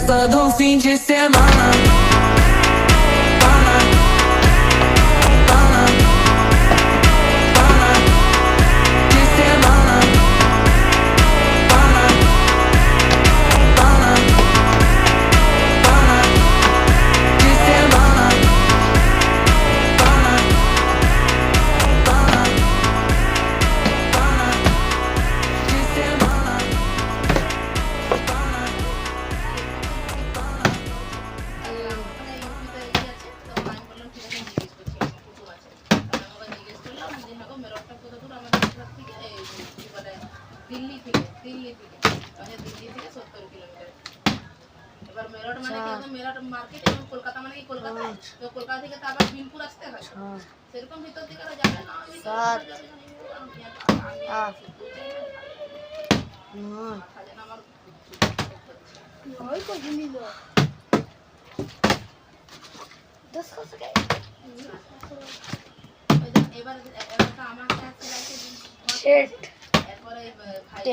festa do fim de semana. Delhi থেকে মানে দিল্লি থেকে 70 কিলোমিটার। এবার মেরঠ মানে কি একদম মেরঠ মার্কেট এবং কলকাতা মানে কি কলকাতা, তো কলকাতা থেকে তো আবার বিনপুর আসতে হয়, সেরকম ভিতর দিকে যাবে না। এবার আমার কাছে এরপরে ভাই